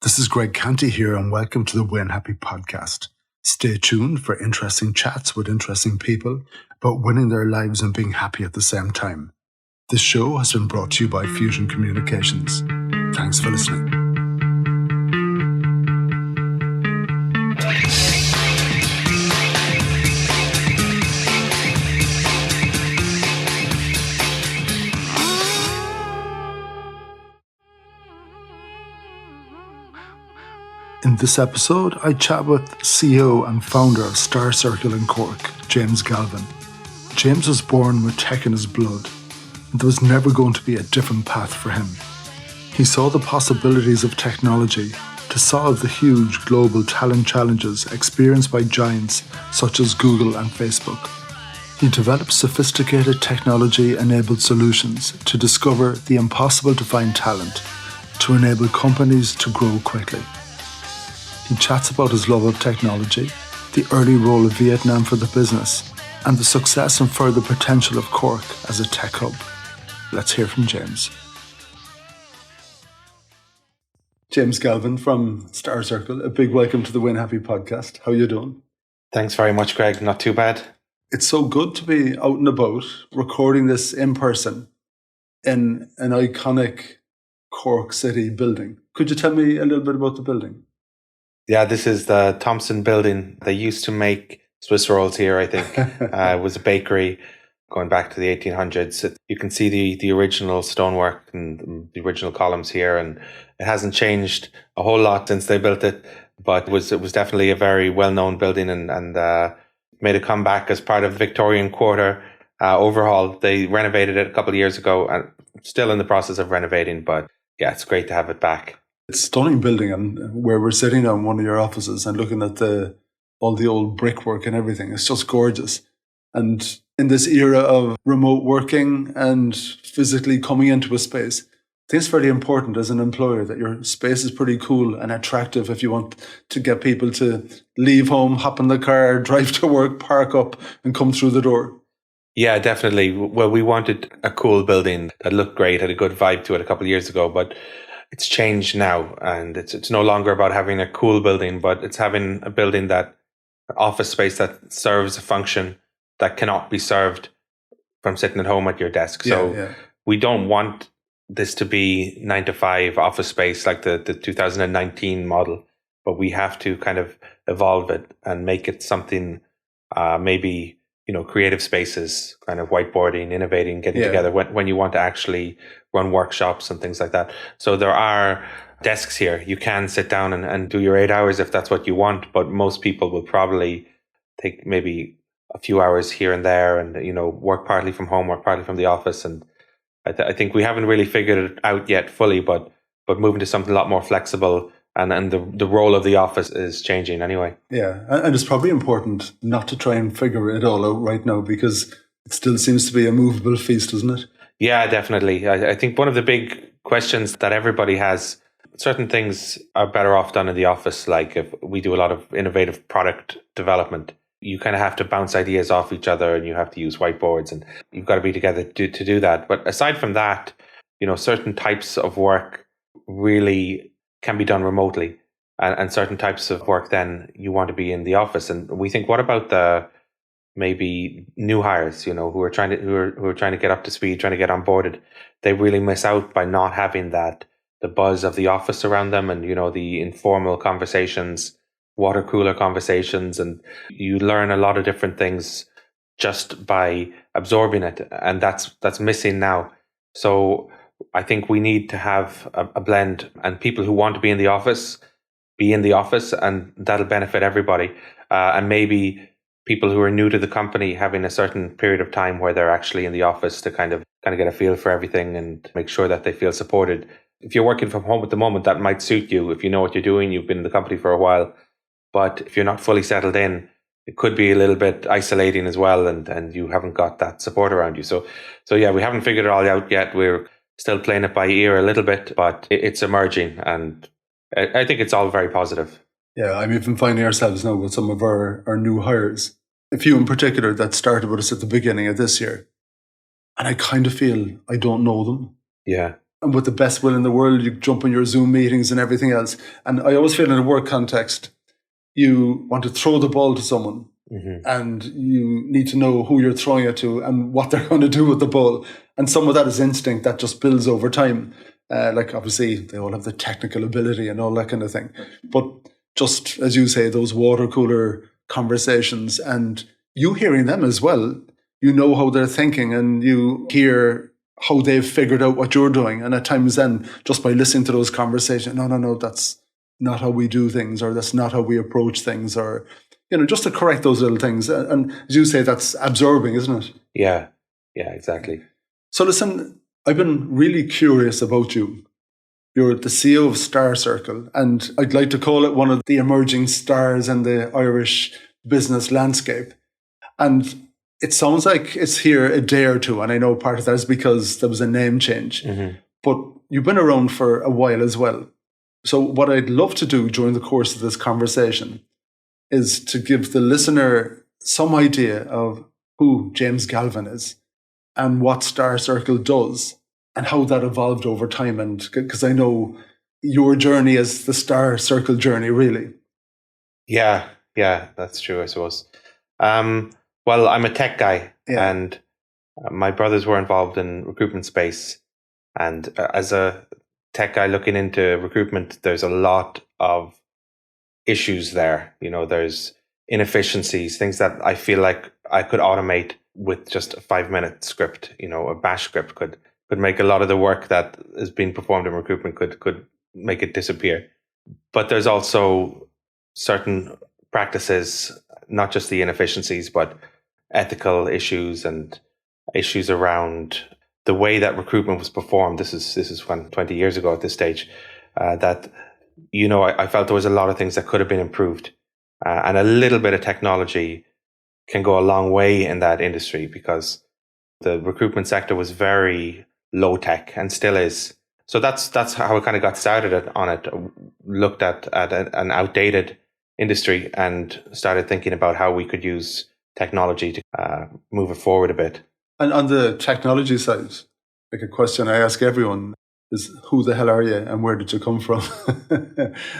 This is Greg Canty here, and welcome to the Win Happy podcast. Stay tuned for interesting chats with interesting people about winning their lives and being happy at the same time. This show has been brought to you by Fusion Communications. Thanks for listening. In this episode, I chat with CEO and founder of Starcircle in Cork, James Galvin. James was born with tech in his blood, and there was never going to be a different path for him. He saw the possibilities of technology to solve the huge global talent challenges experienced by giants such as Google and Facebook. He developed sophisticated technology-enabled solutions to discover the impossible to find talent, to enable companies to grow quickly. He chats about his love of technology, the early role of Vietnam for the business, and the success and further potential of Cork as a tech hub. Let's hear from James. James Galvin from Starcircle, a big welcome to the Win Happy podcast. How are you doing? Thanks very much, Greg. Not too bad. It's so good to be out and about, recording this in person in an iconic Cork city building. Could you tell me a little bit about the building? Yeah, this is the Thompson building. They used to make Swiss rolls here, I think. It was a bakery going back to the 1800s. You can see the original stonework and the original columns here, and it hasn't changed a whole lot since they built it, but it was definitely a very well-known building and made a comeback as part of the Victorian Quarter overhaul. They renovated it a couple of years ago and still in the process of renovating, but yeah, it's great to have it back. It's a stunning building, and where we're sitting on one of your offices and looking at all the old brickwork and everything, it's just gorgeous. And in this era of remote working and physically coming into a space, I think it's fairly important as an employer that your space is pretty cool and attractive if you want to get people to leave home, hop in the car, drive to work, park up and come through the door. Yeah, definitely. Well, we wanted a cool building that looked great, had a good vibe to it a couple of years ago, but it's changed now, and it's no longer about having a cool building, but it's having a building office space that serves a function that cannot be served from sitting at home at your desk. So we don't want this to be 9-to-5 office space like the 2019 model, but we have to kind of evolve it and make it something maybe, creative spaces, kind of whiteboarding, innovating, getting together when you want to actually run workshops and things like that. So there are desks here. You can sit down and do your 8 hours if that's what you want, but most people will probably take maybe a few hours here and there and, work partly from home, work partly from the office. And I think we haven't really figured it out yet fully, but moving to something a lot more flexible. And the role of the office is changing anyway. Yeah, and it's probably important not to try and figure it all out right now, because it still seems to be a movable feast, doesn't it? Yeah, definitely. I think one of the big questions that everybody has, certain things are better off done in the office. Like if we do a lot of innovative product development, you kind of have to bounce ideas off each other and you have to use whiteboards and you've got to be together to do that. But aside from that, certain types of work really can be done remotely, and certain types of work then you want to be in the office. And we think, what about the maybe new hires, who are trying to get up to speed, trying to get onboarded? They really miss out by not having the buzz of the office around them, and the informal conversations, water cooler conversations, and you learn a lot of different things just by absorbing it, and that's missing now. So I think we need to have a blend, and people who want to be in the office, and that'll benefit everybody. And maybe people who are new to the company having a certain period of time where they're actually in the office to kind of get a feel for everything and make sure that they feel supported. If you're working from home at the moment, that might suit you. If you know what you're doing, you've been in the company for a while. But if you're not fully settled in, it could be a little bit isolating as well, and you haven't got that support around you. So yeah, we haven't figured it all out yet. We're still playing it by ear a little bit, but it's emerging, and I think it's all very positive. Yeah, I'm even finding ourselves now with some of our new hires, a few in particular that started with us at the beginning of this year. And I kind of feel I don't know them. Yeah. and with the best will in the world, you jump on your Zoom meetings and everything else. And I always feel in a work context, you want to throw the ball to someone and you need to know who you're throwing it to and what they're going to do with the ball. And some of that is instinct that just builds over time. Like obviously they all have the technical ability and all that kind of thing. But just as you say, those water cooler conversations and you hearing them as well, you know how they're thinking and you hear how they've figured out what you're doing. And at times then, just by listening to those conversations, no, that's not how we do things, or that's not how we approach things, or, just to correct those little things. And as you say, that's absorbing, isn't it? Yeah, exactly. So listen, I've been really curious about you. You're the CEO of Starcircle, and I'd like to call it one of the emerging stars in the Irish business landscape. And it sounds like it's here a day or two, and I know part of that is because there was a name change. But you've been around for a while as well. So what I'd love to do during the course of this conversation is to give the listener some idea of who James Galvin is and what Starcircle does and how that evolved over time. And because I know your journey is the Starcircle journey, really. Yeah, that's true, I suppose. Well, I'm a tech guy, and my brothers were involved in recruitment space. And as a tech guy looking into recruitment, there's a lot of issues there. There's inefficiencies, things that I feel like I could automate with just a 5-minute script. A bash script could make a lot of the work that is being performed in recruitment could make it disappear. But there's also certain practices, not just the inefficiencies, but ethical issues and issues around the way that recruitment was performed. This is when 20 years ago at this stage, that I felt there was a lot of things that could have been improved, and a little bit of technology can go a long way in that industry, because the recruitment sector was very low tech and still is. So that's how I kind of got started on it. Looked at an outdated industry and started thinking about how we could use technology to move it forward a bit. And on the technology side, like a question I ask everyone is, who the hell are you and where did you come from?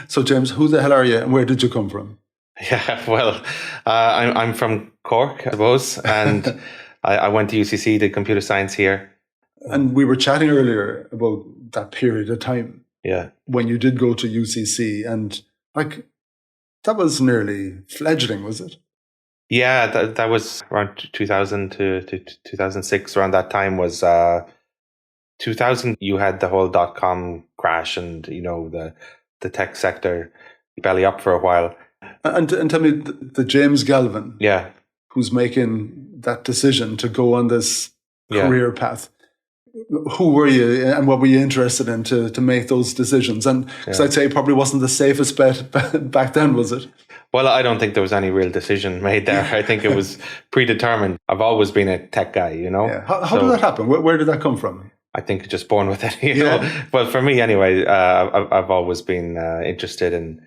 So James, who the hell are you and where did you come from? Yeah, well, I'm from Cork, I suppose, and I went to UCC, did computer science here. And we were chatting earlier about that period of time. Yeah. When you did go to UCC, and like that was nearly fledgling, was it? Yeah, that was around 2000 to 2006. Around that time was 2000. You had the whole .com crash, and the tech sector belly up for a while. And tell me, the James Galvin, who's making that decision to go on this career path. Who were you and what were you interested in to make those decisions? And because I'd say it probably wasn't the safest bet back then, was it? Well, I don't think there was any real decision made there. I think it was predetermined. I've always been a tech guy, Yeah. How did that happen? Where did that come from? I think just born with it. You know? Well, for me anyway, I've always been interested in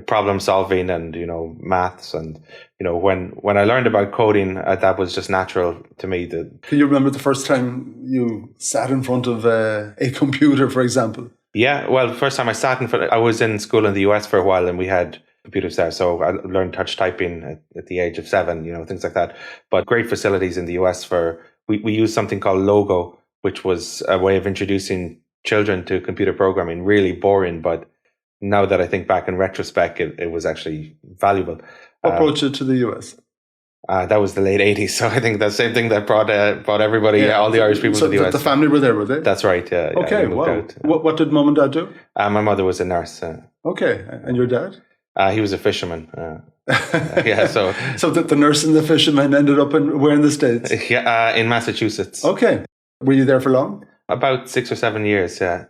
problem solving and maths, and when I learned about coding, that was just natural to me. Can you remember the first time you sat in front of a computer, for example? Yeah, well, the first time I sat in front, I was in school in the US for a while, and we had computers there, so I learned touch typing at the age of 7, things like that. But great facilities in the US we used something called Logo, which was a way of introducing children to computer programming. Really boring, but now that I think back in retrospect, it was actually valuable. What brought you to the US? That was the late 80s. So I think the same thing that brought everybody, all the Irish people to the US. So the family were there, were they? That's right, yeah. Okay, wow. What did mum and dad do? My mother was a nurse. Okay, and your dad? He was a fisherman. Yeah, so the nurse and the fisherman ended up where in the States? Yeah, in Massachusetts. Okay. Were you there for long? About 6 or 7 years, yeah.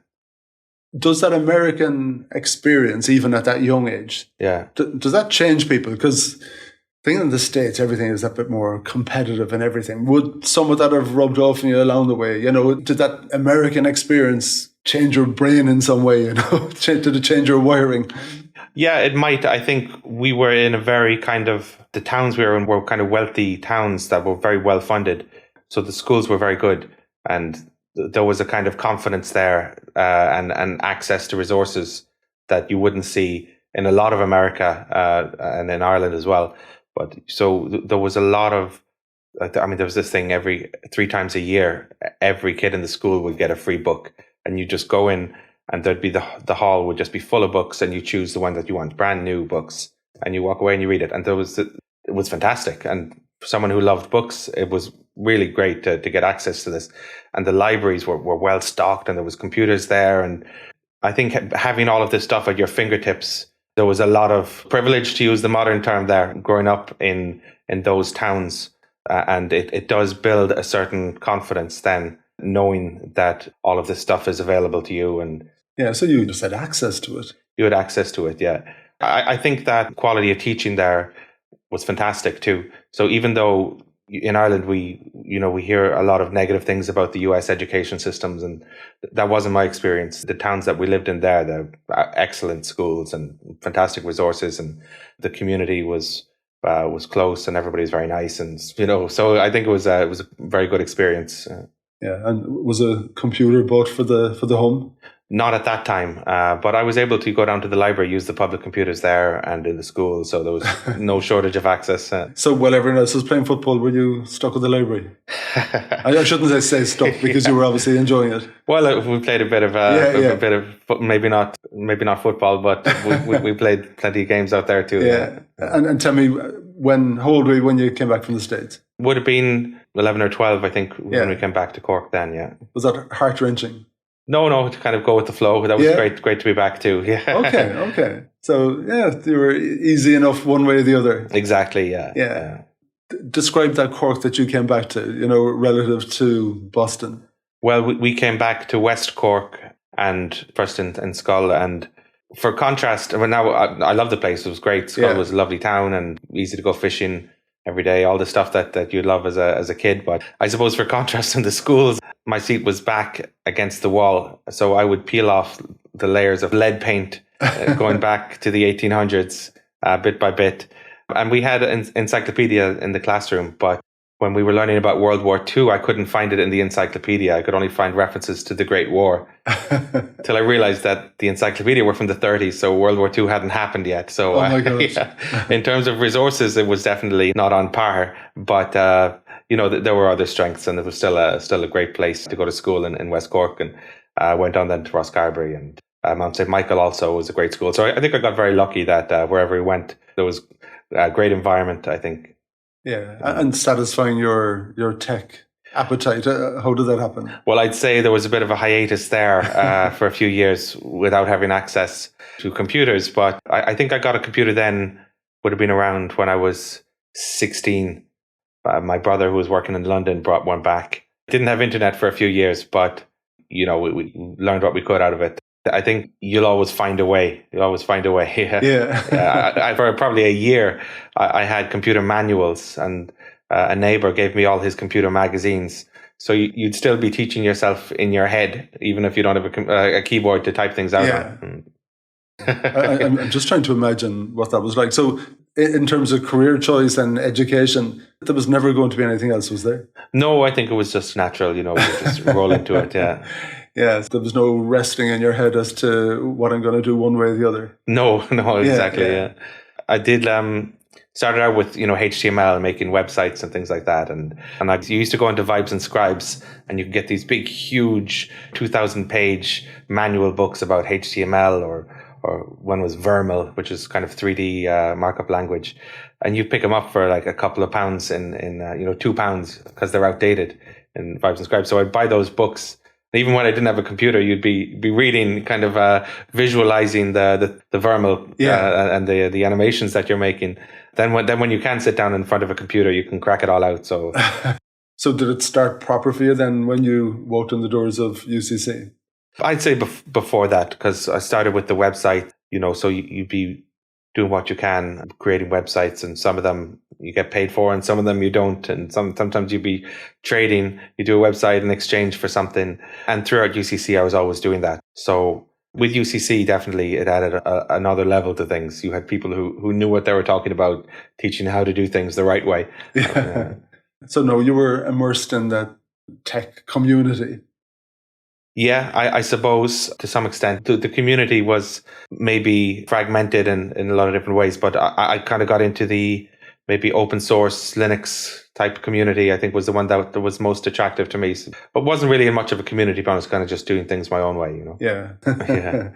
Does that American experience, even at that young age, does that change people? Because I think in the States, everything is a bit more competitive and everything. Would some of that have rubbed off on you along the way? Did that American experience change your brain in some way? Did it change your wiring? Yeah, it might. I think we were in a very the towns we were in were kind of wealthy towns that were very well funded. So the schools were very good. And there was a kind of confidence there and access to resources that you wouldn't see in a lot of America and in Ireland as well. But so there was a lot of, I mean, there was this thing every 3 times a year, every kid in the school would get a free book, and you just go in and there'd be the hall would just be full of books, and you choose the one that you want, brand new books, and you walk away and you read it. And it was fantastic. And for someone who loved books, it was really great to get access to this. And the libraries were well stocked, and there was computers there. And I think having all of this stuff at your fingertips, there was a lot of privilege, to use the modern term there, growing up in those towns. And it does build a certain confidence then, knowing that all of this stuff is available to you. And yeah, so you just had access to it. You had access to it, yeah. I think that quality of teaching there was fantastic too. So even though in Ireland we hear a lot of negative things about the US education systems, and that wasn't my experience. The towns that we lived in there, they're excellent schools and fantastic resources, and the community was close and everybody's very nice, and so I think it was a very good experience. Yeah, and was a computer bought for the home? Not at that time, but I was able to go down to the library, use the public computers there and in the school, so there was no shortage of access. So while everyone else was playing football, were you stuck with the library? I shouldn't say stuck, because you were obviously enjoying it. Well, we played a bit of maybe not football, but we played plenty of games out there too. Yeah, and tell me, how old were you when you came back from the States? Would have been 11 or 12, I think, when we came back to Cork then. Yeah. Was that heart-wrenching? No, to kind of go with the flow. That was great to be back too. Yeah. Okay. So you were easy enough one way or the other. Exactly. Yeah. Describe that Cork that you came back to, relative to Boston. Well, we came back to West Cork and first in Schull, and for contrast, now I love the place. It was great. Schull was a lovely town and easy to go fishing every day, all the stuff that you'd love as a kid. But I suppose for contrast in the schools, my seat was back against the wall. So I would peel off the layers of lead paint going back to the 1800s bit by bit. And we had an encyclopedia in the classroom, but when we were learning about World War II, I couldn't find it in the encyclopedia. I could only find references to the Great War till I realized that the encyclopedia were from the 30s, so World War II hadn't happened yet. So oh my gosh. In terms of resources, it was definitely not on par. But there were other strengths, and it was still a great place to go to school in West Cork. And I went on then to Rosscarbery, and Mount St. Michael also was a great school. So I think I got very lucky that wherever we went, there was a great environment, I think. Yeah, and satisfying your tech appetite. How did that happen? Well, I'd say there was a bit of a hiatus there for a few years without having access to computers. But I think I got a computer then, would have been around when I was 16. My brother, who was working in London, brought one back. Didn't have internet for a few years, but we learned what we could out of it. I think you'll always find a way. Yeah. For probably a year, I had computer manuals, and a neighbor gave me all his computer magazines. So you'd still be teaching yourself in your head, even if you don't have a keyboard to type things out on. I'm just trying to imagine what that was like. So in terms of career choice and education, there was never going to be anything else, was there? No, I think it was just natural, we just roll into it, yeah. Yeah, there was no resting in your head as to what I'm going to do one way or the other. No, exactly, yeah. I did started out with, HTML, making websites and things like that. And I used to go into Vibes and Scribes, and you could get these big, huge 2,000-page manual books about HTML, or one was Vermel, which is kind of 3D markup language. And you pick them up for like a couple of pounds in £2 because they're outdated in Vibes and Scribes. So I'd buy those books. Even when I didn't have a computer, you'd be reading, kind of visualizing the Vermel and the animations that you're making. Then when you can sit down in front of a computer, you can crack it all out. So, so did it start proper for you then when you walked in the doors of UCC? I'd say before that, because I started with the website. So you'd be doing what you can, creating websites, and some of them you get paid for and some of them you don't. And sometimes you'd be trading, you do a website in exchange for something. And throughout UCC, I was always doing that. So with UCC, definitely it added another level to things. You had people who knew what they were talking about, teaching how to do things the right way. Yeah. So no, you were immersed in that tech community. Yeah, I suppose to some extent the community was maybe fragmented in a lot of different ways, but I kind of got into the maybe open source Linux type community. I think was the one that was most attractive to me, but wasn't really in much of a community, but I was kind of just doing things my own way, Yeah. Yeah.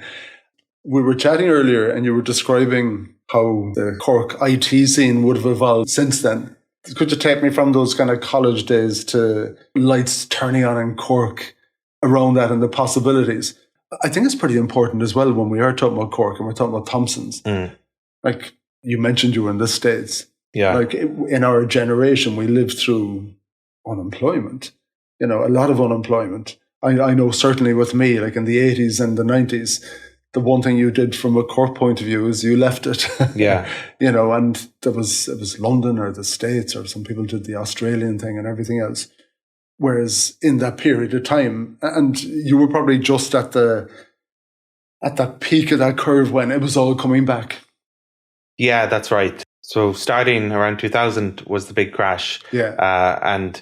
We were chatting earlier and you were describing how the Cork IT scene would have evolved since then. Could you take me from those kind of college days to lights turning on in Cork around that and the possibilities? I think it's pretty important as well when we are talking about Cork and we're talking about Thompson's. Like you mentioned, you were in the States. Yeah. Like in our generation, we lived through unemployment, a lot of unemployment. I know certainly with me, like in the 80s and the 90s, the one thing you did from a Cork point of view is you left it. Yeah. And it was London or the States, or some people did the Australian thing and everything else. Whereas in that period of time, and you were probably just at that peak of that curve when it was all coming back. Yeah, that's right. So starting around 2000 was the big crash. Yeah. And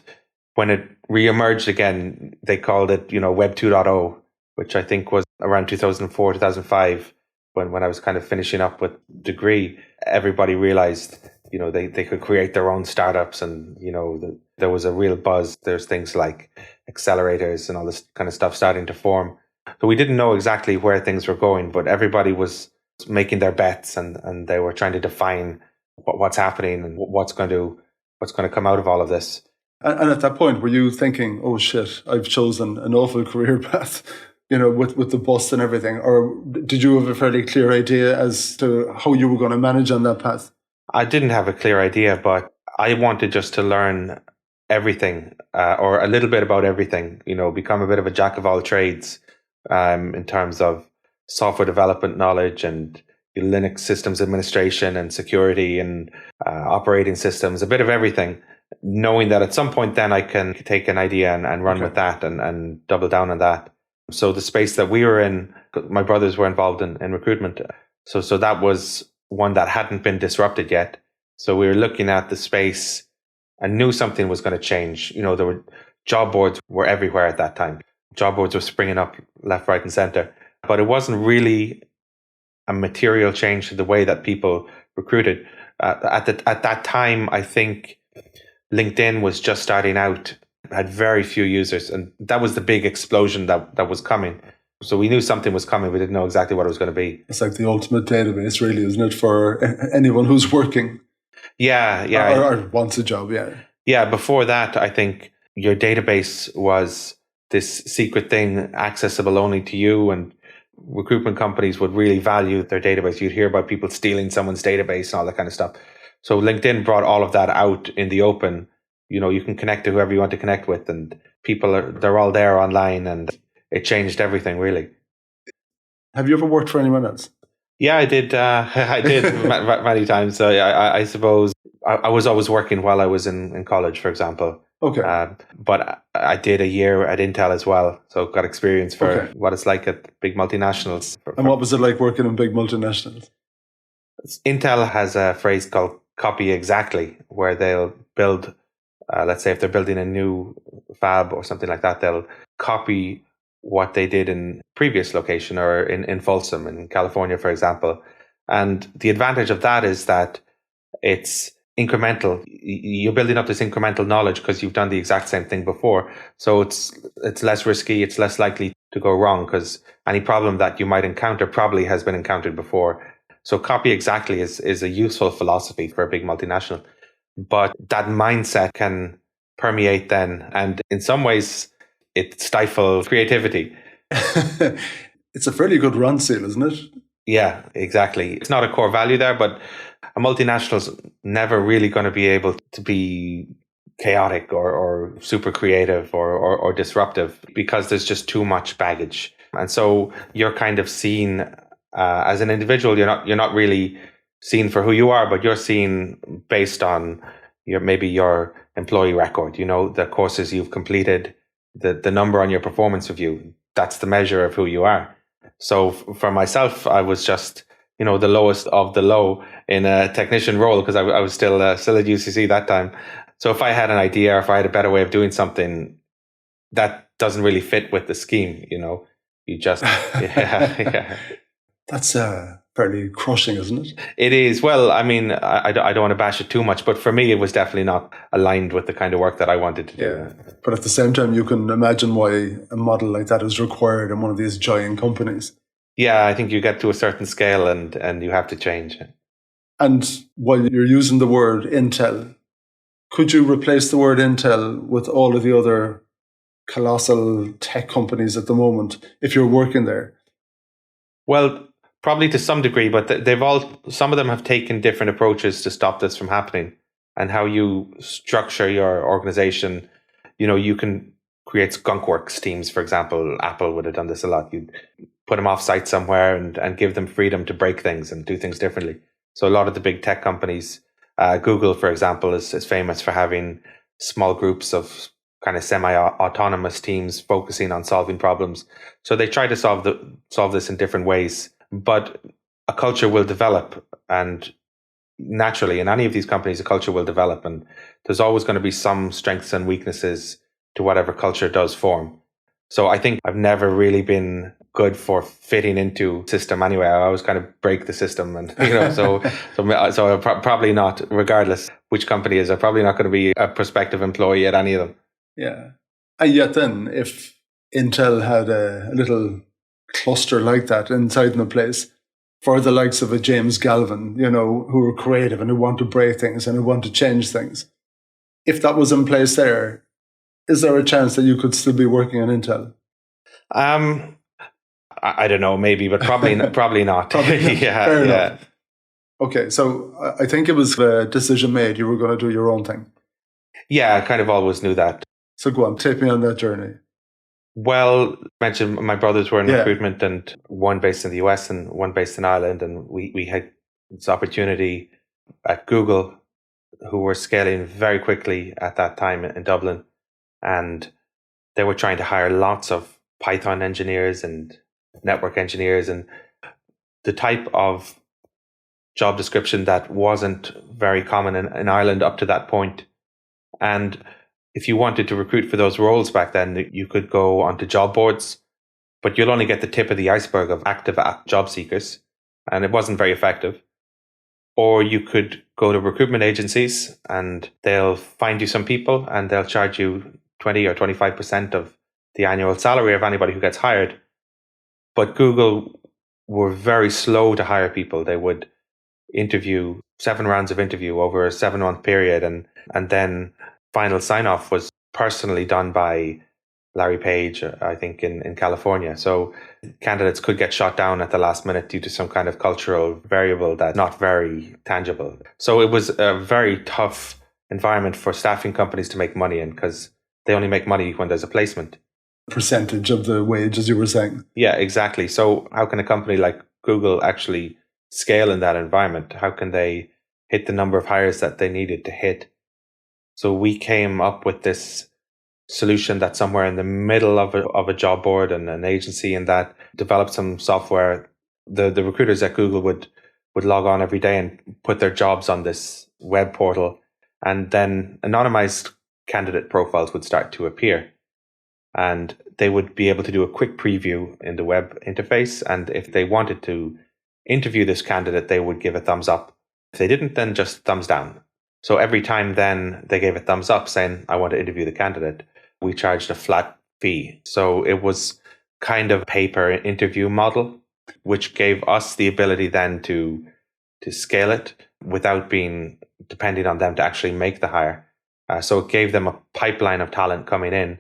when it re-emerged again, they called it, Web 2.0, which I think was around 2004, 2005, when I was kind of finishing up with degree. Everybody realized, they could create their own startups, and, there was a real buzz. There's things like accelerators and all this kind of stuff starting to form. So we didn't know exactly where things were going, but everybody was making their bets, and they were trying to define what's happening and what's going to come out of all of this. And at that point, were you thinking, oh shit, I've chosen an awful career path, with the bus and everything? Or did you have a fairly clear idea as to how you were going to manage on that path? I didn't have a clear idea, but I wanted just to learn everything, or a little bit about everything, become a bit of a jack of all trades, in terms of software development knowledge and Linux systems administration and security and operating systems, a bit of everything, knowing that at some point then I can take an idea and run with that and double down on that. So the space that we were in, my brothers were involved in recruitment. So that was one that hadn't been disrupted yet. So we were looking at the space and knew something was going to change. There were job boards were everywhere at that time. Job boards were springing up left, right, and center. But it wasn't really a material change to the way that people recruited. At that time, I think LinkedIn was just starting out, had very few users, and that was the big explosion that was coming. So we knew something was coming. We didn't know exactly what it was going to be. It's like the ultimate database, really, isn't it, for anyone who's working? Yeah. Or wants a job, yeah. Yeah, before that, I think your database was this secret thing accessible only to you, and recruitment companies would really value their database. You'd hear about people stealing someone's database and all that kind of stuff. So LinkedIn brought all of that out in the open. You can connect to whoever you want to connect with, and they're all there online, and it changed everything, really. Have you ever worked for anyone else? Yeah, I did. I did many times. So I suppose I was always working while I was in college, for example. Okay. But I did a year at Intel as well, so got experience for what it's like at big multinationals. And what was it like working in big multinationals? Intel has a phrase called copy exactly, where they'll build, let's say if they're building a new fab or something like that, they'll copy what they did in previous location, or in Folsom in California, for example. And the advantage of that is that it's incremental. You're building up this incremental knowledge because you've done the exact same thing before. So it's less risky. It's less likely to go wrong, because any problem that you might encounter probably has been encountered before. So copy exactly is a useful philosophy for a big multinational. But that mindset can permeate then, and in some ways it stifles creativity. It's a fairly good run seal, isn't it? Yeah, exactly. It's not a core value there, but a multinational's never really going to be able to be chaotic or super creative or disruptive, because there's just too much baggage. And so you're kind of seen as an individual. You're not really seen for who you are, but you're seen based on your employee record, the courses you've completed, the number on your performance review. That's the measure of who you are. So for myself, I was just, the lowest of the low in a technician role, because I was still at UCC that time. So if I had an idea, or if I had a better way of doing something, that doesn't really fit with the scheme, You just, yeah. That's fairly crushing, isn't it? It is. Well, I mean, I don't want to bash it too much, but for me, it was definitely not aligned with the kind of work that I wanted to do. Yeah. But at the same time, you can imagine why a model like that is required in one of these giant companies. Yeah, I think you get to a certain scale and you have to change. And while you're using the word Intel, could you replace the word Intel with all of the other colossal tech companies at the moment if you're working there? Well, probably to some degree, but some of them have taken different approaches to stop this from happening. And how you structure your organization, you can create skunkworks teams, for example. Apple would have done this a lot. You put them off site somewhere and give them freedom to break things and do things differently. So a lot of the big tech companies, Google, for example, is famous for having small groups of kind of semi-autonomous teams focusing on solving problems. So they try to solve this in different ways, but a culture will develop, and naturally in any of these companies, a culture will develop, and there's always going to be some strengths and weaknesses to whatever culture does form. So I think I've never really been good for fitting into system anyway. I always kind of break the system, and so probably not, regardless which company is, I'm probably not going to be a prospective employee at any of them. Yeah. And yet then, if Intel had a little cluster like that inside in a place for the likes of a James Galvin, who are creative and who want to break things and who want to change things, if that was in place there, is there a chance that you could still be working on Intel? I don't know, maybe, but probably probably not. Probably not. Yeah, fair yeah. enough. Okay, so I think it was a decision made. You were going to do your own thing. Yeah, I kind of always knew that. So go on, take me on that journey. Well, I mentioned my brothers were in recruitment, and one based in the US and one based in Ireland. And we had this opportunity at Google, who were scaling very quickly at that time in Dublin. And they were trying to hire lots of Python engineers and network engineers, and the type of job description that wasn't very common in Ireland up to that point. And if you wanted to recruit for those roles back then, you could go onto job boards, but you'll only get the tip of the iceberg of active job seekers, and it wasn't very effective. Or you could go to recruitment agencies, and they'll find you some people, and they'll charge you 20 or 25% of the annual salary of anybody who gets hired. But Google were very slow to hire people. They would interview 7 rounds of interview over a 7-month period, and then final sign-off was personally done by Larry Page, I think, in California. So candidates could get shot down at the last minute due to some kind of cultural variable that's not very tangible. So it was a very tough environment for staffing companies to make money in, because they only make money when there's a placement. Percentage of the wage, as you were saying. Yeah, exactly. So how can a company like Google actually scale in that environment? How can they hit the number of hires that they needed to hit? So we came up with this solution that's somewhere in the middle of a job board and an agency, and that developed some software. The recruiters at Google would log on every day and put their jobs on this web portal, and then anonymized candidate profiles would start to appear. And they would be able to do a quick preview in the web interface. And if they wanted to interview this candidate, they would give a thumbs up. If they didn't, then just thumbs down. So every time then they gave a thumbs up saying, I want to interview the candidate, we charged a flat fee. So it was kind of a pay-per-interview model, which gave us the ability then to scale it without being depending on them to actually make the hire. So it gave them a pipeline of talent coming in.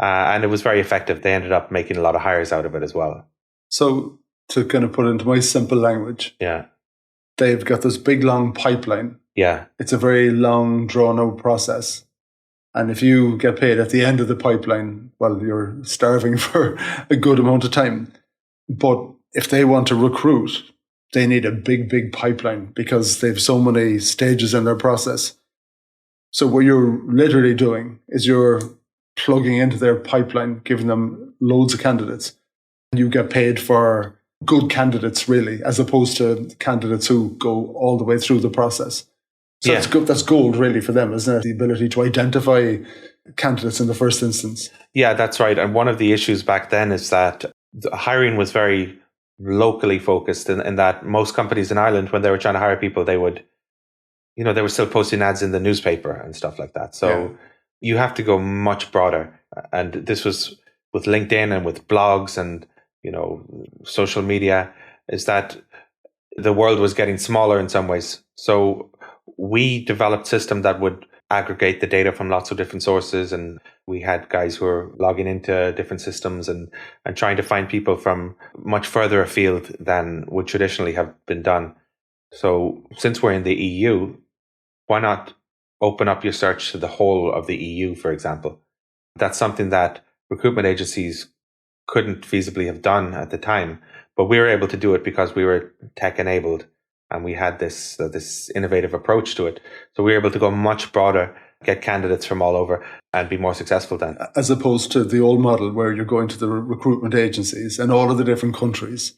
And it was very effective. They ended up making a lot of hires out of it as well. So to kind of put it into my simple language, they've got this big, long pipeline. Yeah. It's a very long, drawn-out process. And if you get paid at the end of the pipeline, well, you're starving for a good amount of time. But if they want to recruit, they need a big, big pipeline because they've so many stages in their process. So what you're literally doing is you're plugging into their pipeline, giving them loads of candidates. And you get paid for good candidates, really, as opposed to candidates who go all the way through the process. So Yeah. that's good. That's gold really for them, isn't it? The ability to identify candidates in the first instance. Yeah, that's right. And one of the issues back then is that the hiring was very locally focused in that most companies in Ireland, when they were trying to hire people, they would, they were still posting ads in the newspaper and stuff like that. So you have to go much broader. And this was with LinkedIn and with blogs and, social media, is that the world was getting smaller in some ways. So we developed a system that would aggregate the data from lots of different sources. And we had guys who were logging into different systems and trying to find people from much further afield than would traditionally have been done. So since we're in the EU, why not open up your search to the whole of the EU, for example? That's something that recruitment agencies couldn't feasibly have done at the time, but we were able to do it because we were tech enabled and we had this innovative approach to it. So we were able to go much broader, get candidates from all over, and be more successful then. As opposed to the old model where you're going to the recruitment agencies in all of the different countries,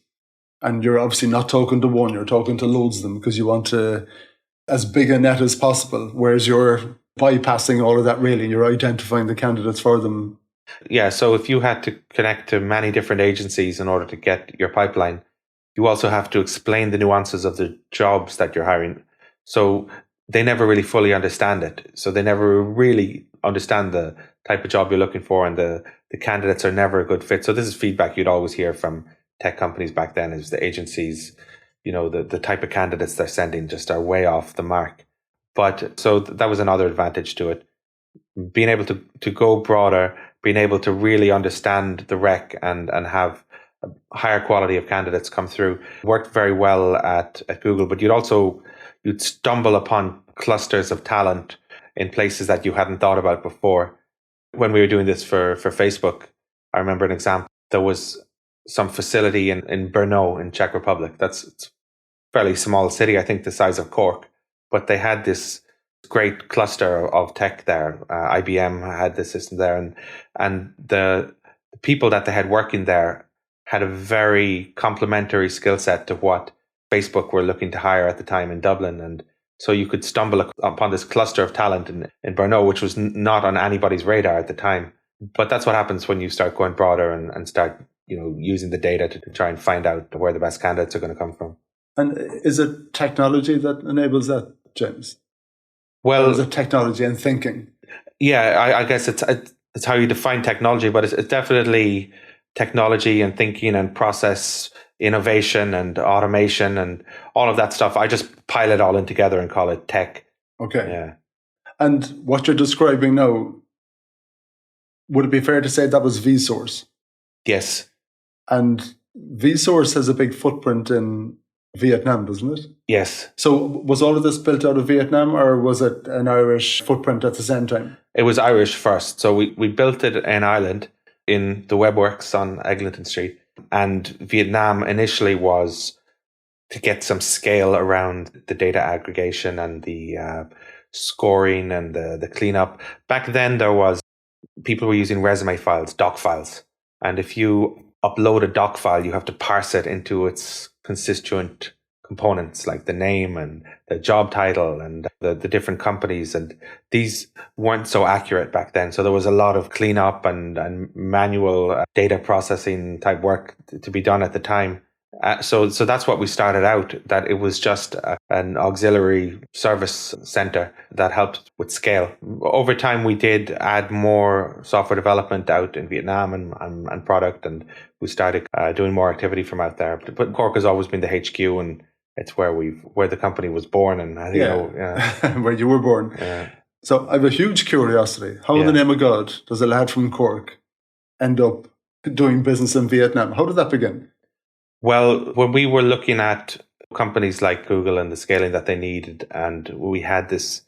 and you're obviously not talking to one, you're talking to loads of them because you want to as big a net as possible, whereas you're bypassing all of that really. You're identifying the candidates for them. Yeah, so if you had to connect to many different agencies in order to get your pipeline, you also have to explain the nuances of the jobs that you're hiring. So they never really fully understand it. So they never really understand the type of job you're looking for, and the candidates are never a good fit. So this is feedback you'd always hear from tech companies back then, is the agencies, the type of candidates they're sending just are way off the mark. But so that was another advantage to it. Being able to go broader, being able to really understand the rec and have a higher quality of candidates come through worked very well at Google. But you'd stumble upon clusters of talent in places that you hadn't thought about before. When we were doing this for Facebook, I remember an example. There was some facility in Brno in Czech Republic. It's a fairly small city, I think the size of Cork, but they had this great cluster of tech there. IBM had the system there, and the people that they had working there had a very complementary skill set to what Facebook were looking to hire at the time in Dublin. And so you could stumble upon this cluster of talent in Brno, which was not on anybody's radar at the time. But that's what happens when you start going broader and start using the data to try and find out where the best candidates are going to come from. And is it technology that enables that, James? Well, or is it technology and thinking? Yeah, I guess it's how you define technology, but it's definitely technology and thinking and process innovation and automation and all of that stuff. I just pile it all in together and call it tech. Okay. Yeah. And what you're describing now, would it be fair to say that was vSource? Yes. And vSource has a big footprint in Vietnam, doesn't it? Yes. So was all of this built out of Vietnam, or was it an Irish footprint at the same time? It was Irish first. So we built it in Ireland in the Webworks on Eglinton Street. And Vietnam initially was to get some scale around the data aggregation and the scoring and the cleanup. Back then, people were using resume files, doc files. And if you upload a doc file, you have to parse it into its constituent components, like the name and the job title and the different companies. And these weren't so accurate back then. So there was a lot of cleanup and manual data processing type work to be done at the time. So that's what we started out, that it was just an auxiliary service center that helped with scale. Over time, we did add more software development out in Vietnam and product, and we started doing more activity from out there. But Cork has always been the HQ, and it's where the company was born, and I think where you were born. Yeah. So I have a huge curiosity. How in the name of God does a lad from Cork end up doing business in Vietnam? How did that begin? Well, when we were looking at companies like Google and the scaling that they needed, and we had this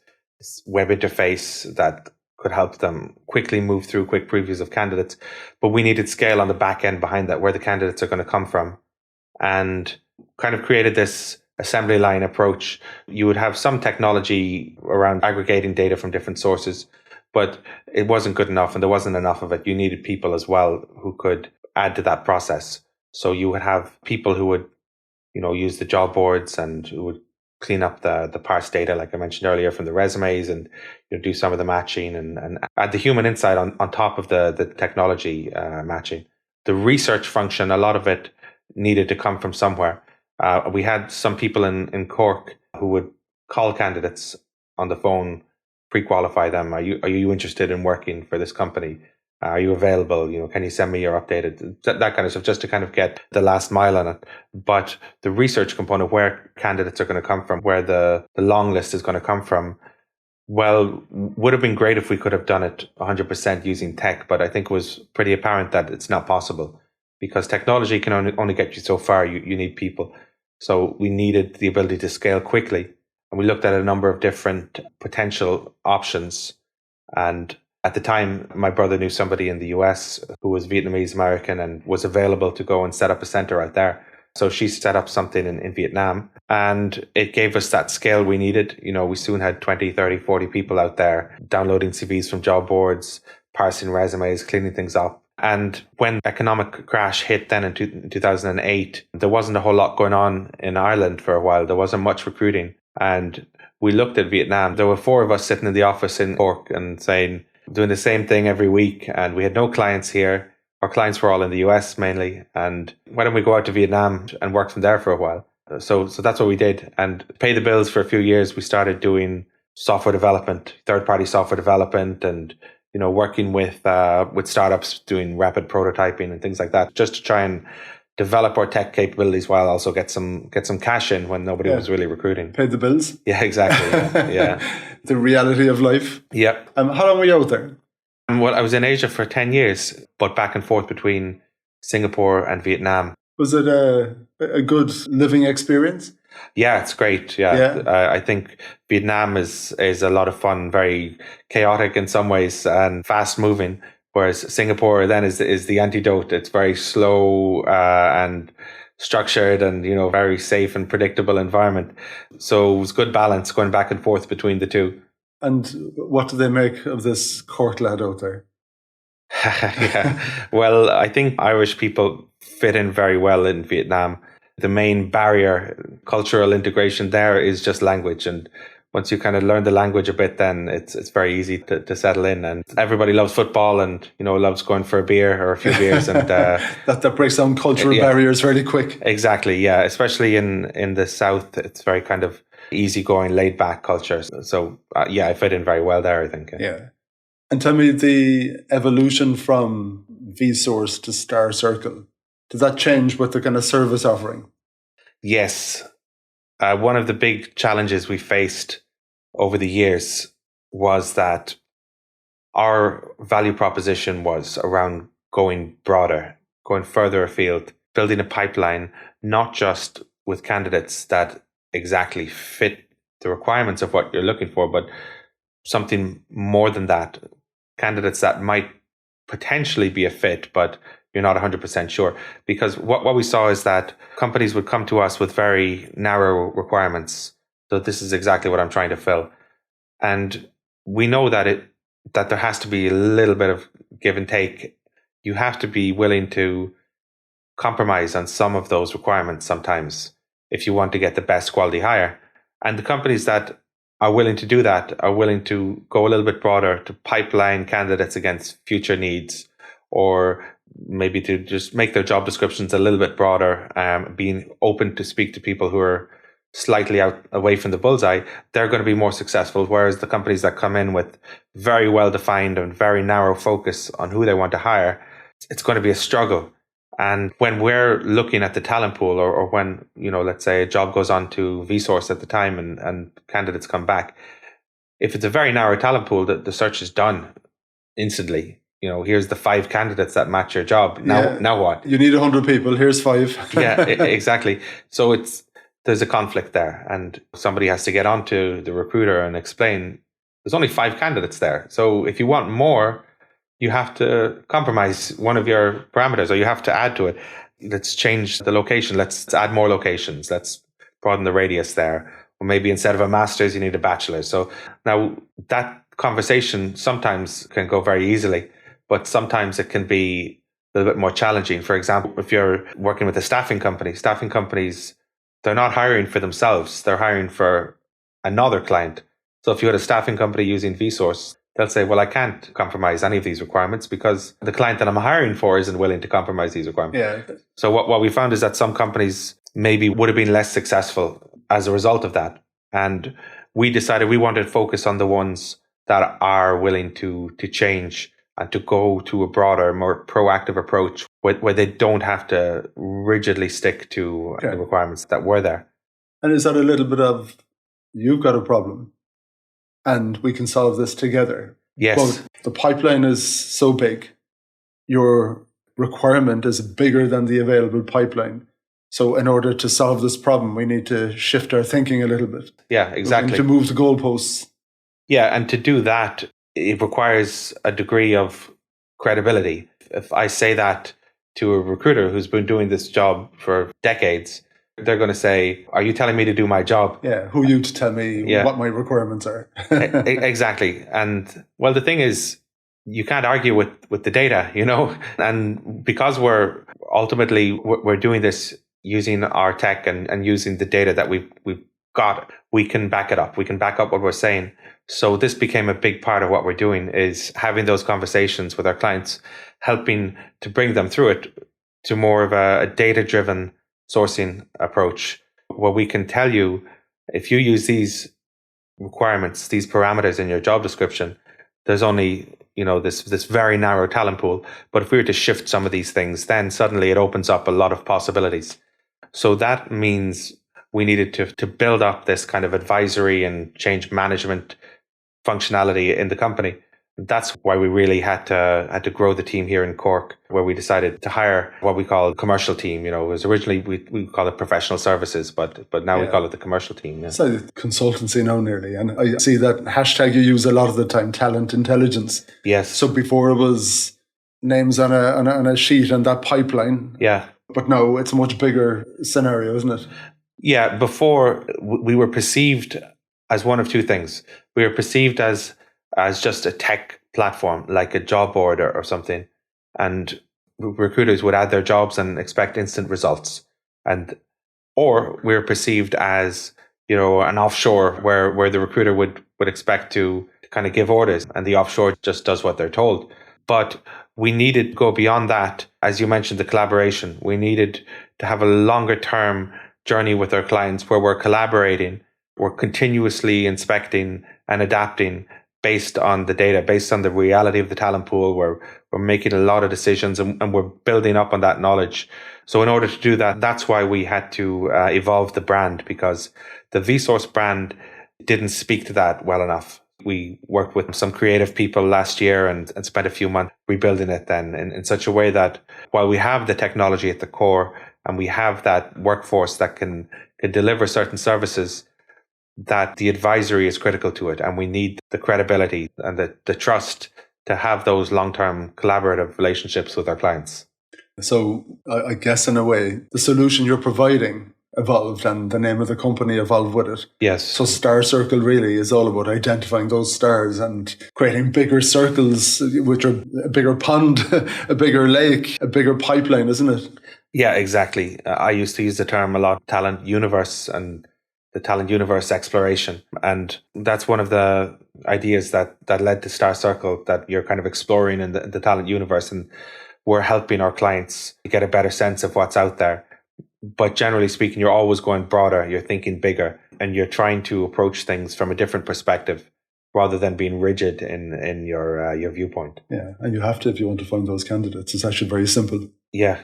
web interface that could help them quickly move through quick previews of candidates, but we needed scale on the back end behind that, where the candidates are going to come from, and kind of created this assembly line approach. You would have some technology around aggregating data from different sources, but it wasn't good enough, and there wasn't enough of it. You needed people as well who could add to that process. So you would have people who would, use the job boards and who would clean up the parse data, like I mentioned earlier, from the resumes, and do some of the matching, and add the human insight on top of the technology matching. The research function, a lot of it needed to come from somewhere. We had some people in Cork who would call candidates on the phone, pre-qualify them. Are you interested in working for this company? Are you available? Can you send me your updated, that kind of stuff, just to kind of get the last mile on it. But the research component, where candidates are going to come from, where the long list is going to come from, well, would have been great if we could have done it 100% using tech, but I think it was pretty apparent that it's not possible, because technology can only get you so far. You need people. So we needed the ability to scale quickly. And we looked at a number of different potential options. And at the time, my brother knew somebody in the US who was Vietnamese American and was available to go and set up a center out there. So she set up something in Vietnam, and it gave us that scale we needed. We soon had 20, 30, 40 people out there downloading CVs from job boards, parsing resumes, cleaning things up. And when economic crash hit then in 2008, there wasn't a whole lot going on in Ireland for a while. There wasn't much recruiting. And we looked at Vietnam. There were 4 of us sitting in the office in Cork and doing the same thing every week. And we had no clients here. Our clients were all in the US mainly. And why don't we go out to Vietnam and work from there for a while? So that's what we did. And to pay the bills for a few years, we started doing software development, third-party software development, and working with startups, doing rapid prototyping and things like that, just to try and develop our tech capabilities while also get some cash in when nobody was really recruiting. Pay the bills. Yeah, exactly. Yeah. The reality of life. Yep. How long were you out there? Well, I was in Asia for 10 years, but back and forth between Singapore and Vietnam. Was it a good living experience? Yeah, it's great. Yeah. I think Vietnam is a lot of fun, very chaotic in some ways and fast moving. Whereas Singapore then is the antidote. It's very slow and structured and, very safe and predictable environment. So it was good balance going back and forth between the two. And what do they make of this Cork lad out there? Yeah. Well, I think Irish people fit in very well in Vietnam. The main barrier, cultural integration there, is just language. And once you kind of learn the language a bit, then it's very easy to settle in. And everybody loves football and, loves going for a beer or a few beers. And that breaks down cultural barriers very quick. Exactly, yeah. Especially in the South, it's very kind of easygoing, laid back culture. So, I fit in very well there, I think. Yeah. And tell me the evolution from vSource to Starcircle. Does that change with the kind of service offering? Yes. One of the big challenges we faced over the years was that our value proposition was around going broader, going further afield, building a pipeline, not just with candidates that exactly fit the requirements of what you're looking for, but something more than that. Candidates that might potentially be a fit, but you're not 100% sure. Because what we saw is that companies would come to us with very narrow requirements. So this is exactly what I'm trying to fill. And we know that there has to be a little bit of give and take. You have to be willing to compromise on some of those requirements sometimes if you want to get the best quality hire. And the companies that are willing to do that are willing to go a little bit broader, to pipeline candidates against future needs, or maybe to just make their job descriptions a little bit broader, being open to speak to people who are slightly away from the bullseye. They're going to be more successful. Whereas the companies that come in with very well defined and very narrow focus on who they want to hire, it's going to be a struggle. And when we're looking at the talent pool, or when, let's say a job goes on to vSource at the time and candidates come back, if it's a very narrow talent pool, the search is done instantly. Here's the 5 candidates that match your job. Now what? You need 100 people. Here's 5. Yeah, exactly. So there's a conflict there, and somebody has to get onto the recruiter and explain there's only 5 candidates there. So if you want more, you have to compromise one of your parameters, or you have to add to it. Let's change the location. Let's add more locations. Let's broaden the radius there. Or maybe instead of a master's, you need a bachelor's. So now that conversation sometimes can go very easily, but sometimes it can be a little bit more challenging. For example, if you're working with a staffing companies, they're not hiring for themselves. They're hiring for another client. So if you had a staffing company using vSource, they'll say, well, I can't compromise any of these requirements because the client that I'm hiring for isn't willing to compromise these requirements. Yeah. So what we found is that some companies maybe would have been less successful as a result of that. And we decided we wanted to focus on the ones that are willing to change and to go to a broader, more proactive approach where they don't have to rigidly stick to the requirements that were there. And is that a little bit of, you've got a problem and we can solve this together? Yes. Well, the pipeline is so big, your requirement is bigger than the available pipeline. So in order to solve this problem, we need to shift our thinking a little bit. Yeah, exactly. We need to move the goalposts. Yeah, and to do that, it requires a degree of credibility. If I say that to a recruiter who's been doing this job for decades, they're going to say, are you telling me to do my job? Yeah, who are you to tell me what my requirements are? Exactly. And well, the thing is, you can't argue with the data, and because we're doing this using our tech and using the data that we've got, we can back it up. We can back up what we're saying. So this became a big part of what we're doing, is having those conversations with our clients, helping to bring them through it to more of a data-driven sourcing approach, where we can tell you, if you use these requirements, these parameters in your job description, there's only this very narrow talent pool. But if we were to shift some of these things, then suddenly it opens up a lot of possibilities. So that means we needed to build up this kind of advisory and change management functionality in the company. That's why we really had to grow the team here in Cork, where we decided to hire what we call a commercial team. It was originally we call it professional services, but now we call it the commercial team. Yeah. It's like consultancy now nearly. And I see that hashtag you use a lot of the time, talent intelligence. Yes. So before it was names on a sheet and that pipeline. Yeah. But now it's a much bigger scenario, isn't it? Yeah. Before we were perceived as one of two things. We were perceived as just a tech platform, like a job board or something. And recruiters would add their jobs and expect instant results. Or we were perceived as, an offshore where the recruiter would expect to kind of give orders and the offshore just does what they're told. But we needed to go beyond that. As you mentioned, the collaboration. We needed to have a longer term journey with our clients where we're collaborating. We're continuously inspecting and adapting based on the data, based on the reality of the talent pool. We're making a lot of decisions and we're building up on that knowledge. So in order to do that, that's why we had to evolve the brand, because the vSource brand didn't speak to that well enough. We worked with some creative people last year and spent a few months rebuilding it then in such a way that while we have the technology at the core and we have that workforce that can deliver certain services, that the advisory is critical to it, and we need the credibility and the trust to have those long-term collaborative relationships with our clients. So I guess in a way, the solution you're providing evolved and the name of the company evolved with it. Yes. So Starcircle really is all about identifying those stars and creating bigger circles, which are a bigger pond, a bigger lake, a bigger pipeline, isn't it? Yeah, exactly. I used to use the term a lot, talent universe and the talent universe exploration. And that's one of the ideas that led to Starcircle, that you're kind of exploring in the talent universe, and we're helping our clients get a better sense of what's out there. But generally speaking, you're always going broader, you're thinking bigger, and you're trying to approach things from a different perspective rather than being rigid in your viewpoint. Yeah, and you have to if you want to find those candidates. It's actually very simple. Yeah.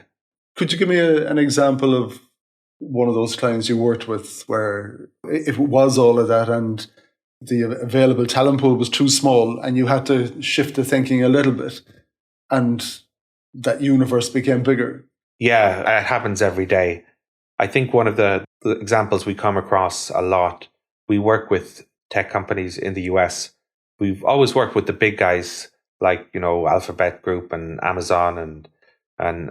Could you give me an example of one of those clients you worked with where it was all of that and the available talent pool was too small and you had to shift the thinking a little bit and that universe became bigger? Yeah, it happens every day. I think one of the examples we come across a lot, we work with tech companies in the US. We've always worked with the big guys like, Alphabet Group and Amazon and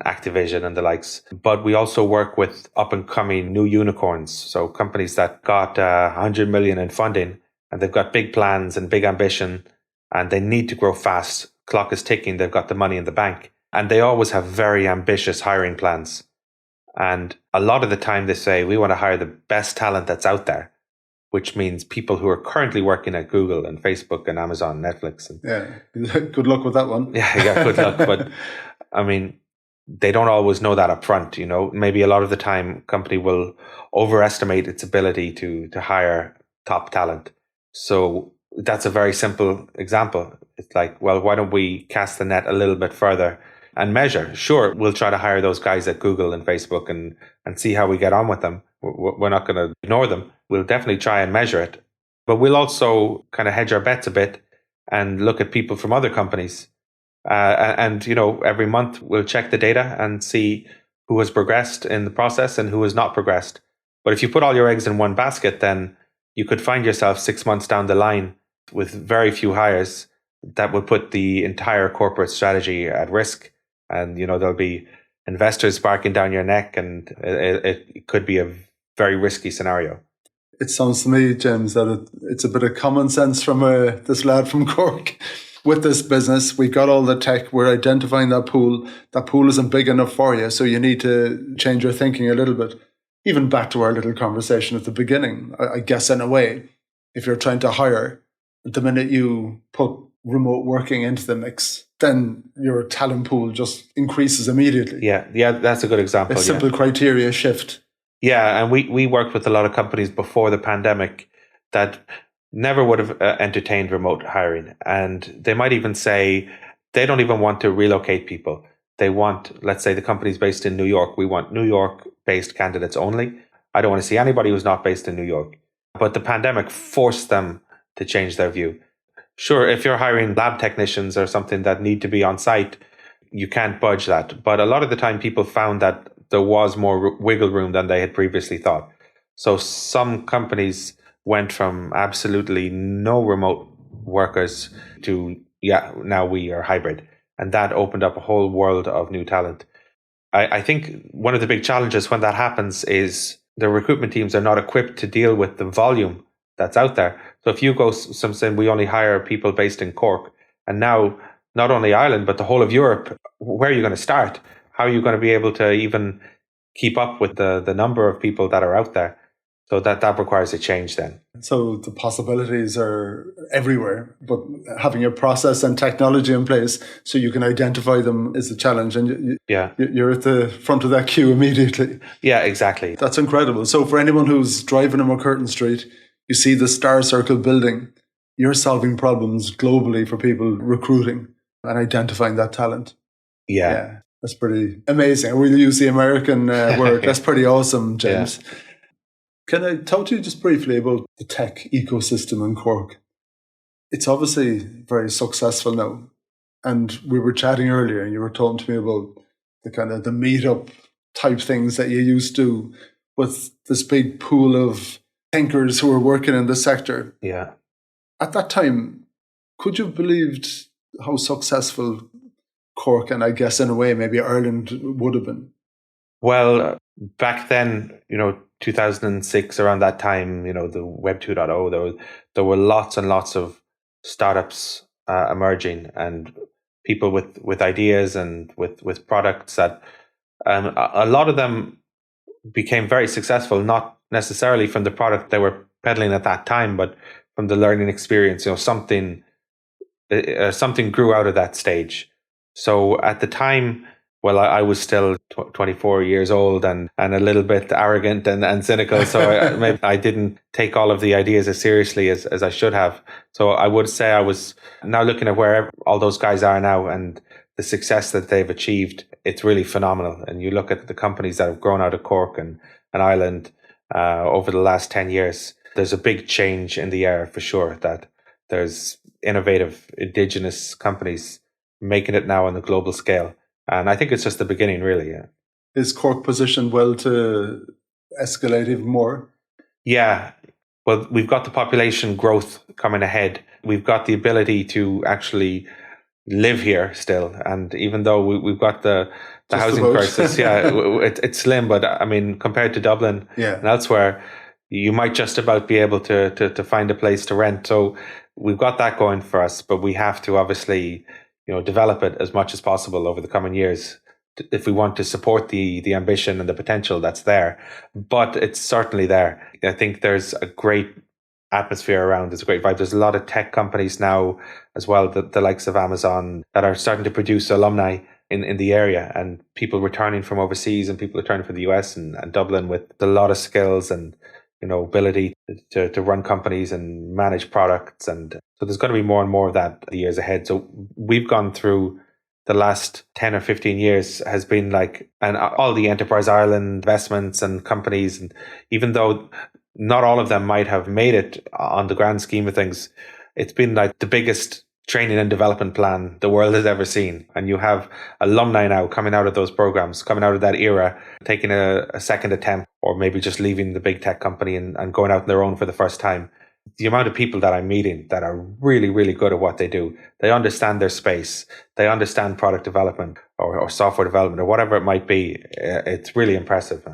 Activision and the likes. But we also work with up and coming new unicorns. So companies that got 100 million in funding and they've got big plans and big ambition and they need to grow fast. Clock is ticking. They've got the money in the bank and they always have very ambitious hiring plans. And a lot of the time they say, we want to hire the best talent that's out there, which means people who are currently working at Google and Facebook and Amazon, Netflix. And, good luck with that one. Yeah, good luck. But I mean, they don't always know that up front, you know. Maybe a lot of the time company will overestimate its ability to hire top talent. So that's a very simple example. It's like, well, why don't we cast the net a little bit further and measure? Sure, we'll try to hire those guys at Google and Facebook and see how we get on with them. We're not going to ignore them. We'll definitely try and measure it. But we'll also kind of hedge our bets a bit and look at people from other companies. And, you know, every month we'll check the data and see who has progressed in the process and who has not progressed. But if you put all your eggs in one basket, then you could find yourself 6 months down the line with very few hires that would put the entire corporate strategy at risk. And, you know, there'll be investors barking down your neck, and it could be a very risky scenario. It sounds to me, James, that it's a bit of common sense from this lad from Cork. With this business, we've got all the tech, we're identifying that pool. That pool isn't big enough for you, so you need to change your thinking a little bit. Even back to our little conversation at the beginning, I guess in a way, if you're trying to hire, the minute you put remote working into the mix, then your talent pool just increases immediately. Yeah, that's a good example. A simple criteria shift. Yeah, and we worked with a lot of companies before the pandemic that never would have entertained remote hiring. And they might even say they don't even want to relocate people. They want, let's say the company's based in New York. We want New York-based candidates only. I don't want to see anybody who's not based in New York. But the pandemic forced them to change their view. Sure, if you're hiring lab technicians or something that need to be on site, you can't budge that. But a lot of the time people found that there was more wiggle room than they had previously thought. So some companies went from absolutely no remote workers to, now we are hybrid. And that opened up a whole world of new talent. I think one of the big challenges when that happens is the recruitment teams are not equipped to deal with the volume that's out there. So if you go saying we only hire people based in Cork, and now not only Ireland, but the whole of Europe, where are you going to start? How are you going to be able to even keep up with the number of people that are out there? So that requires a change then. So the possibilities are everywhere, but having a process and technology in place so you can identify them is a challenge. And you're at the front of that queue immediately. Yeah, exactly. That's incredible. So for anyone who's driving in McCurtain Street, you see the Starcircle building, you're solving problems globally for people recruiting and identifying that talent. Yeah. That's pretty amazing. We'll use the American word. That's pretty awesome, James. Yeah. Can I talk to you just briefly about the tech ecosystem in Cork? It's obviously very successful now. And we were chatting earlier and you were talking to me about the kind of the meetup type things that you used to with this big pool of thinkers who were working in the sector. Yeah. At that time, could you have believed how successful Cork and I guess in a way maybe Ireland would have been? Well, back then, 2006, around that time, the Web 2.0, there were lots and lots of startups emerging and people with ideas and with products that a lot of them became very successful, not necessarily from the product they were peddling at that time, but from the learning experience. Something grew out of that stage. So at the time, well, I was still 24 years old and a little bit arrogant and cynical. So maybe I didn't take all of the ideas as seriously as I should have. So I would say I was now looking at where all those guys are now and the success that they've achieved. It's really phenomenal. And you look at the companies that have grown out of Cork and Ireland over the last 10 years. There's a big change in the air for sure, that there's innovative indigenous companies making it now on the global scale. And I think it's just the beginning, really. Yeah. Is Cork positioned well to escalate even more? Yeah. Well, we've got the population growth coming ahead. We've got the ability to actually live here still. And even though we've got the housing crisis, it's slim. But I mean, compared to Dublin and elsewhere, you might just about be able to find a place to rent. So we've got that going for us. But we have to obviously develop it as much as possible over the coming years if we want to support the ambition and the potential that's there. But it's certainly there. I think there's a great atmosphere around. There's a great vibe. There's a lot of tech companies now as well, the likes of Amazon, that are starting to produce alumni in the area, and people returning from overseas and people returning from the US and Dublin with a lot of skills and ability to run companies and manage products. And so there's going to be more and more of that the years ahead. So we've gone through the last 10 or 15 years has been like, and all the Enterprise Ireland investments and companies, and even though not all of them might have made it on the grand scheme of things, it's been like the biggest training and development plan the world has ever seen. And you have alumni now coming out of those programs, coming out of that era, taking a second attempt, or maybe just leaving the big tech company and going out on their own for the first time. The amount of people that I'm meeting that are really, really good at what they do, they understand their space, they understand product development or software development or whatever it might be. It's really impressive.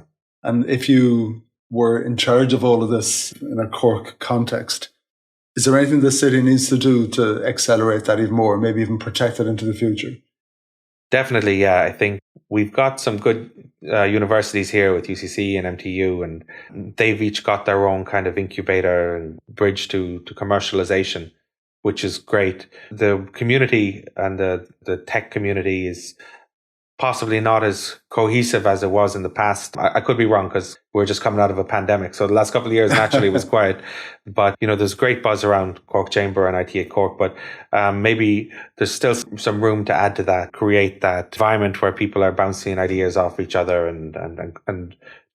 And if you were in charge of all of this in a Cork context, is there anything the city needs to do to accelerate that even more, maybe even protect it into the future? Definitely, yeah. I think we've got some good universities here with UCC and MTU, and they've each got their own kind of incubator and bridge to commercialization, which is great. The community and the tech community is possibly not as cohesive as it was in the past. I could be wrong because we're just coming out of a pandemic. So the last couple of years naturally was quiet. But, there's great buzz around Cork Chamber and IT at Cork. But maybe there's still some room to add to that, create that environment where people are bouncing ideas off each other and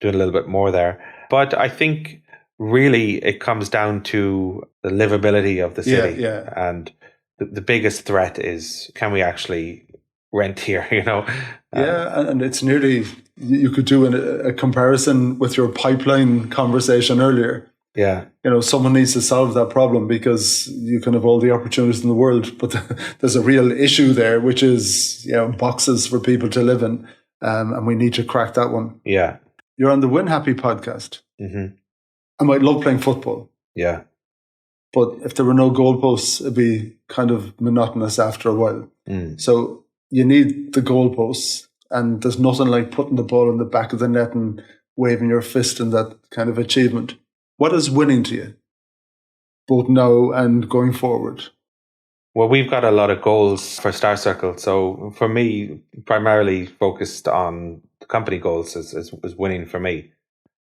doing a little bit more there. But I think really it comes down to the livability of the city. Yeah. And the biggest threat is, can we actually rent here, and it's nearly, you could do a comparison with your pipeline conversation earlier. Yeah. Someone needs to solve that problem, because you can have all the opportunities in the world, but there's a real issue there, which is, boxes for people to live in. And we need to crack that one. Yeah. You're on the Win Happy podcast. Mm-hmm. I might love playing football. Yeah. But if there were no goalposts, it'd be kind of monotonous after a while. So you need the goalposts, and there's nothing like putting the ball in the back of the net and waving your fist in that kind of achievement. What is winning to you, both now and going forward? Well, we've got a lot of goals for Starcircle. So for me, primarily focused on the company goals is winning for me.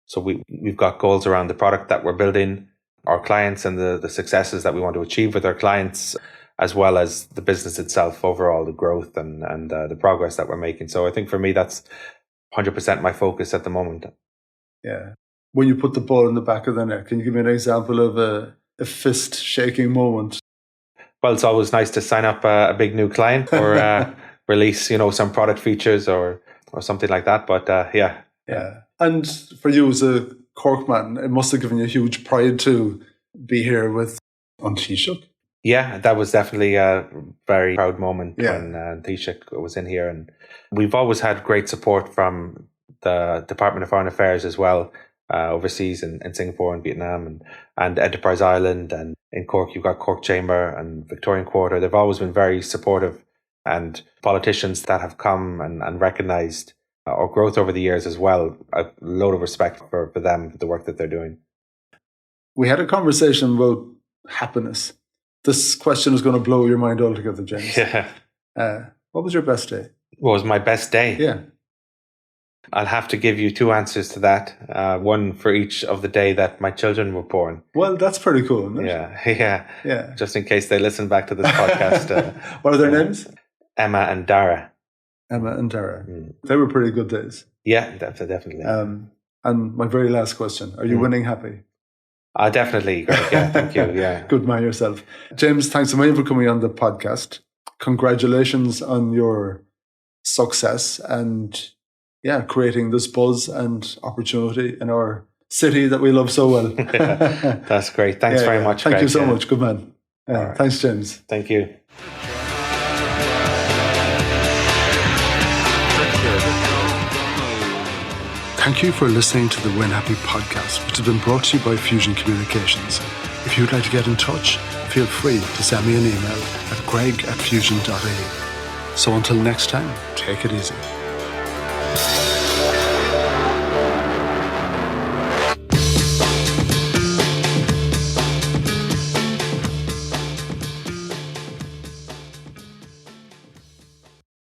So we've got goals around the product that we're building, our clients and the successes that we want to achieve with our clients, as well as the business itself, overall, the growth and the progress that we're making. So I think for me, that's 100% my focus at the moment. Yeah. When you put the ball in the back of the net, can you give me an example of a fist-shaking moment? Well, it's always nice to sign up a big new client or release, some product features or something like that. But yeah. Yeah. And for you as a Cork man, it must have given you huge pride to be here with Taoiseach. Yeah, that was definitely a very proud moment when Taoiseach was in here. And we've always had great support from the Department of Foreign Affairs as well, overseas in Singapore and Vietnam and Enterprise Ireland. And in Cork, you've got Cork Chamber and Victorian Quarter. They've always been very supportive, and politicians that have come and recognised our growth over the years as well. A load of respect for them, for the work that they're doing. We had a conversation about happiness. This question is going to blow your mind altogether, James. Yeah. What was your best day? What was my best day? Yeah. I'll have to give you two answers to that. One for each of the day that my children were born. Well, that's pretty cool, isn't it? Yeah. Just in case they listen back to this podcast. What are their names? Emma and Dara. Emma and Dara. They were pretty good days. Yeah, definitely. And my very last question, are you winning happy? Definitely, Greg. Yeah, thank you. Yeah. Good man yourself. James, thanks a million for coming on the podcast. Congratulations on your success and creating this buzz and opportunity in our city that we love so well. That's great. Thanks very much, Thank Greg. you so much. Good man. Right. Thanks, James. Thank you. Thank you for listening to the Win Happy podcast, which has been brought to you by Fusion Communications. If you'd like to get in touch, feel free to send me an email at greg@fusion.ie. So until next time, take it easy.